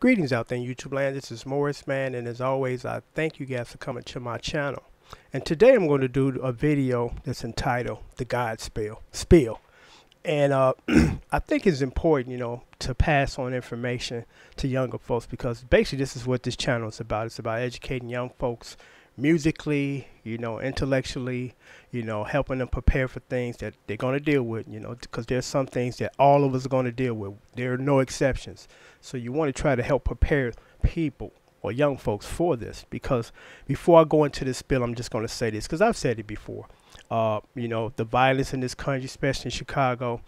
Greetings out there in YouTube land. This is Morris, man, and as always, I thank you guys for coming to my channel. And today I'm going to do a video that's entitled "The God Spiel." And I think it's important, to pass on information to younger folks because basically this is what this channel is about. It's about educating young folks musically, intellectually, helping them prepare for things that they're going to deal with, because there's some things that all of us are going to deal with. There are no exceptions. So you want to try to help prepare people or young folks for this, because before I go into this spiel, I'm just going to say this because I've said it before. The violence in this country, especially in Chicago,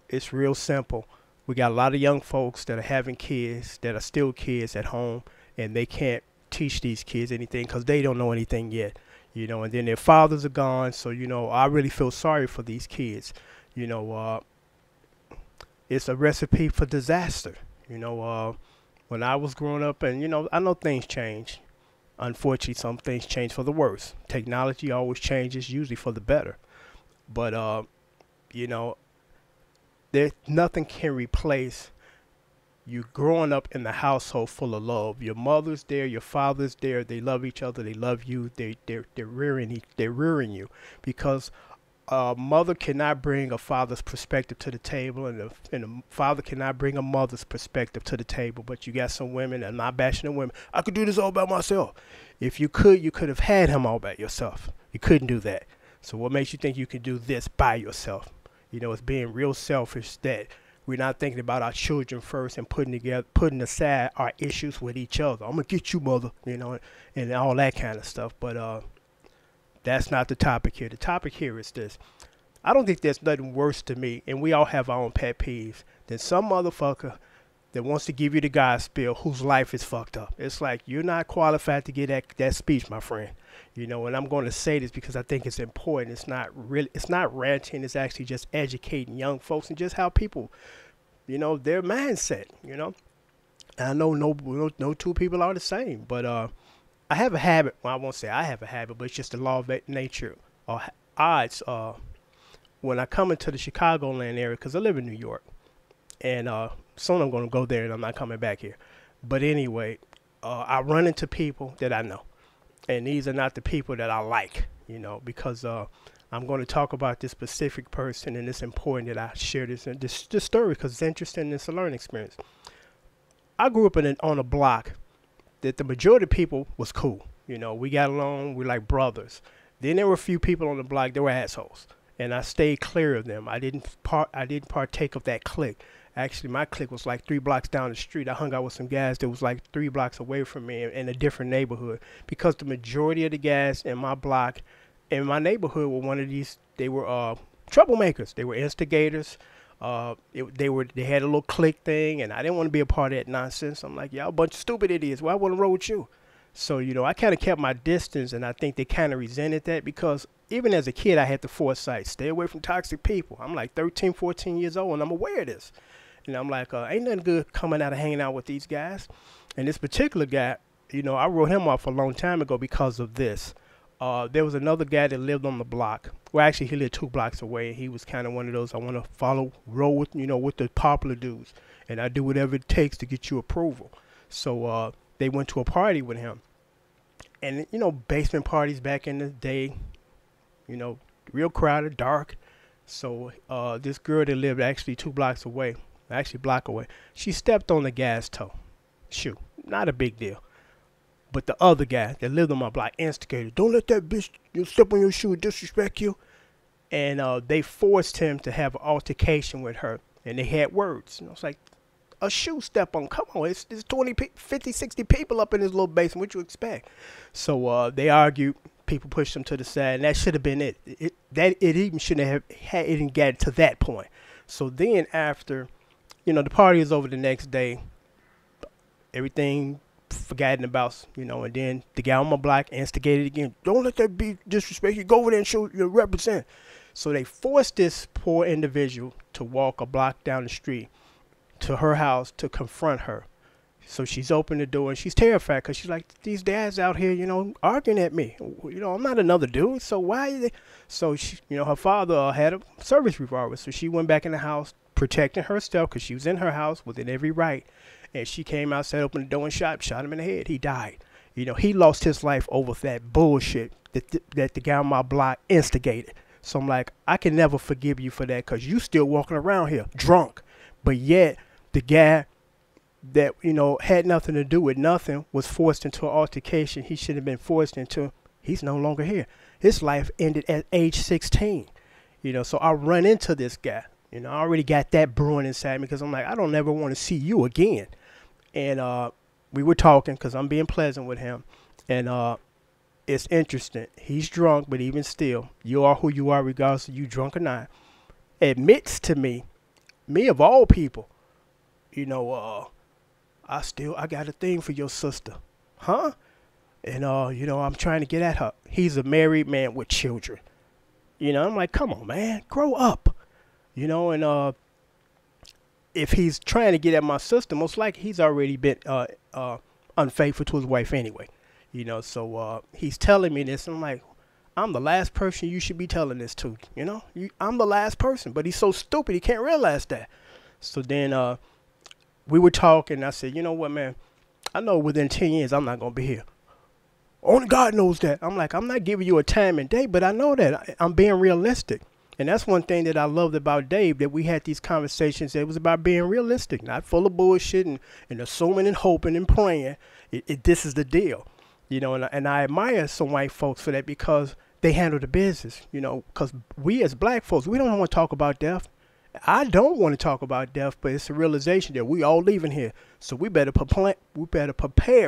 it's real simple. We got a lot of young folks that are having kids that are still kids at home, and they can't teach these kids anything because they don't know anything yet, and then their fathers are gone. So, I really feel sorry for these kids. It's a recipe for disaster. When I was growing up, and, I know things change. Unfortunately, some things change for the worse. Technology always changes, usually for the better. But, there's nothing can replace you growing up in the household full of love. Your mother's there, your father's there. They love each other. They love you. They're rearing you, because a mother cannot bring a father's perspective to the table, and a father cannot bring a mother's perspective to the table. But you got some women, and I'm not bashing the women. I could do this all by myself. If you could have had him all by yourself. You couldn't do that. So what makes you think you can do this by yourself? It's being real selfish that we're not thinking about our children first and putting aside our issues with each other. I'm gonna get you, mother, and all that kind of stuff. But that's not the topic here. The topic here is this. I don't think there's nothing worse to me, and we all have our own pet peeves, than some motherfucker that wants to give you the gospel whose life is fucked up. It's like, you're not qualified to get that speech, my friend. And I'm going to say this because I think it's important. It's not ranting. It's actually just educating young folks and just how people, their mindset, And I know no two people are the same, but I have a habit. Well, I won't say I have a habit, but it's just the law of nature or odds. When I come into the Chicagoland area, because I live in New York, and soon I'm going to go there and I'm not coming back here. But anyway, I run into people that I know. And these are not the people that I like, because I'm going to talk about this specific person, and it's important that I share this story because it's interesting and it's a learning experience. I grew up on a block that the majority of people was cool. We got along. We're like brothers. Then there were a few people on the block that were assholes, and I stayed clear of them. I didn't partake of that clique. Actually, my clique was like 3 blocks down the street. I hung out with some guys that was like 3 blocks away from me in a different neighborhood, because the majority of the guys in my block, in my neighborhood, were one of these. They were troublemakers. They were instigators. They had a little clique thing, and I didn't want to be a part of that nonsense. I'm like, y'all a bunch of stupid idiots. Well, I want to roll with you. So, I kind of kept my distance, and I think they kind of resented that, because even as a kid, I had the foresight, stay away from toxic people. I'm like 13, 14 years old, and I'm aware of this. And I'm like, ain't nothing good coming out of hanging out with these guys. And this particular guy, I wrote him off a long time ago because of this. There was another guy that lived on the block. Well, actually, he lived 2 blocks away. He was kind of one of those, I want to roll with, with the popular dudes. And I do whatever it takes to get you approval. So they went to a party with him. And, basement parties back in the day, real crowded, dark. So this girl that lived actually 2 blocks away, actually a block away, she stepped on the guy's toe. Shoot, not a big deal. But the other guy that lived on my block instigated, don't let that bitch step on your shoe and disrespect you. And they forced him to have an altercation with her. And they had words. It's like, a shoe step on, come on, it's 20, 50, 60 people up in this little basement. What you expect? So they argued. People pushed them to the side, and that should have been it. It even shouldn't have had it and got to that point. So then after, the party is over the next day, everything forgotten about, and then the guy on my block instigated again. Don't let that be disrespect. You go over there and show you represent. So they forced this poor individual to walk a block down the street to her house to confront her. So she's opened the door and she's terrified because she's like, these dads out here, arguing at me. I'm not another dude. So why are they? So she, her father had a service revolver. So she went back in the house, protecting herself because she was in her house within every right. And she came outside, opened the door and shot him in the head. He died. You know, he lost his life over that bullshit that the guy on my block instigated. So I'm like, I can never forgive you for that because you still walking around here drunk. But yet the guy that, you know, had nothing to do with nothing was forced into an altercation he should have been forced into. He's no longer here. His life ended at age 16. You know, so I run into this guy. You know, I already got that brewing inside me because I'm like, I don't ever want to see you again. And we were talking because I'm being pleasant with him. And it's interesting. He's drunk, but even still, you are who you are regardless of you drunk or not. Admits to me of all people, you know, I got a thing for your sister. Huh? And, you know, I'm trying to get at her. He's a married man with children. You know, I'm like, come on, man, grow up. You know, and if he's trying to get at my sister, most likely he's already been unfaithful to his wife anyway. You know, so he's telling me this. And I'm like, I'm the last person you should be telling this to. You know, I'm the last person. But he's so stupid, he can't realize that. So then we were talking. And I said, you know what, man, I know within 10 years I'm not going to be here. Only God knows that. I'm like, I'm not giving you a time and date, but I know that. I'm being realistic. And that's one thing that I loved about Dave, that we had these conversations. It was about being realistic, not full of bullshit and assuming and hoping and praying. This is the deal. You know, and I admire some white folks for that because they handle the business, you know, because we as black folks, we don't want to talk about death. I don't want to talk about death, but it's a realization that we all leaving here. So we better prepare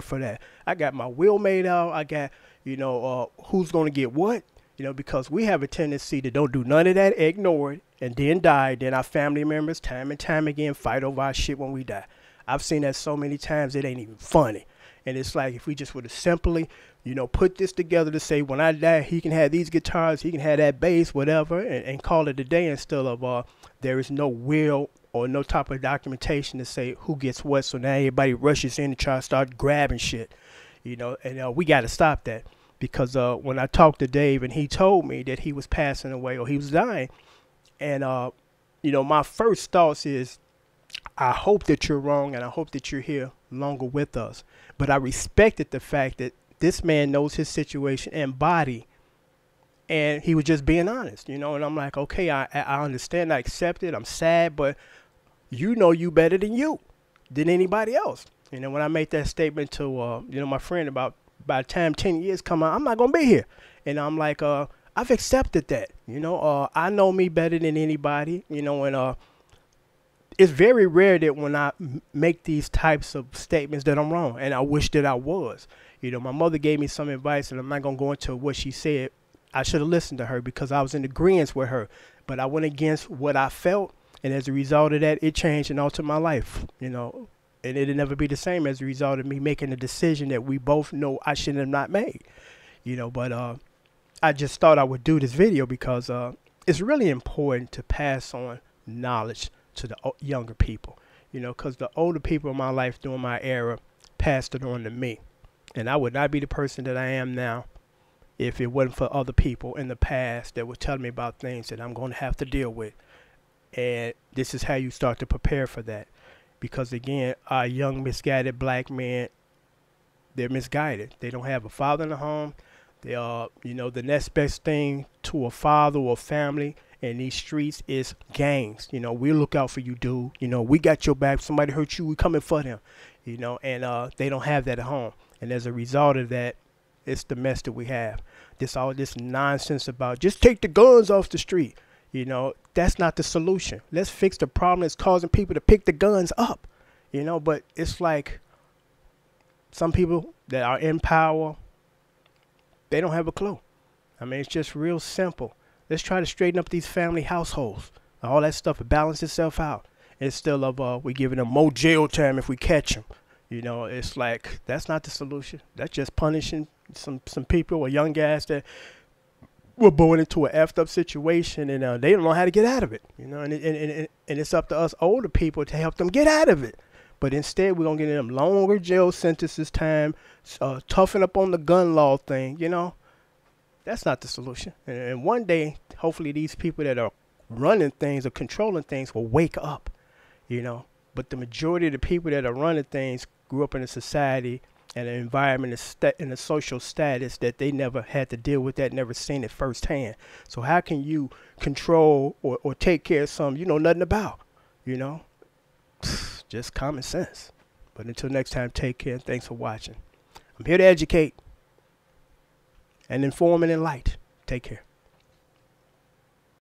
for that. I got my will made out. I got, you know, who's going to get what, you know, because we have a tendency to don't do none of that, ignore it, and then die. Then our family members time and time again fight over our shit when we die. I've seen that so many times, it ain't even funny. And it's like, if we just would have simply, you know, put this together to say, when I die, he can have these guitars, he can have that bass, whatever, and call it a day, instead of there is no will or no type of documentation to say who gets what. So now everybody rushes in and try to start grabbing shit, you know, and we got to stop that. Because when I talked to Dave and he told me that he was passing away or he was dying, and, you know, my first thoughts is, I hope that you're wrong and I hope that you're here longer with us. But I respected the fact that this man knows his situation and body, and he was just being honest, you know. And I'm like, okay, I understand, I accept it, I'm sad, but you know you better than anybody else. You know, when I made that statement to, you know, my friend about by the time 10 years come out, I'm not going to be here. And I'm like, I've accepted that, you know. I know me better than anybody, you know, and it's very rare that when I make these types of statements that I'm wrong, and I wish that I was. You know, my mother gave me some advice, and I'm not going to go into what she said. I should have listened to her because I was in agreement with her, but I went against what I felt, and as a result of that, it changed and altered my life, you know, and it'll never be the same as a result of me making a decision that we both know I should have not made, you know. But I just thought I would do this video because it's really important to pass on knowledge to the younger people, you know, because the older people in my life during my era passed it on to me. And I would not be the person that I am now if it wasn't for other people in the past that were telling me about things that I'm going to have to deal with. And this is how you start to prepare for that. Because, again, our young, misguided black men, they're misguided. They don't have a father in the home. They are, you know, the next best thing to a father or a family in these streets is gangs. You know, we'll look out for you, dude. You know, we got your back. Somebody hurt you, we coming for them. You know, and they don't have that at home. And as a result of that, it's the mess that we have. All this nonsense about just take the guns off the street. You know, that's not the solution. Let's fix the problem that's causing people to pick the guns up. You know, but it's like some people that are in power, they don't have a clue. I mean, it's just real simple. Let's try to straighten up these family households. All that stuff will balance itself out. Instead of we giving them more jail time if we catch them. You know, it's like, that's not the solution. That's just punishing some people or young guys that were born into an effed up situation, and they don't know how to get out of it. You know, and it's up to us older people to help them get out of it. But instead, we're going to get them longer jail sentences time, toughen up on the gun law thing, you know. That's not the solution. And one day, hopefully these people that are running things or controlling things will wake up, you know. But the majority of the people that are running things grew up in a society and an environment and a social status that they never had to deal with that, never seen it firsthand. So how can you control or take care of something you know nothing about, you know? Just common sense. But until next time, take care. Thanks for watching. I'm here to educate and inform and enlighten. Take care.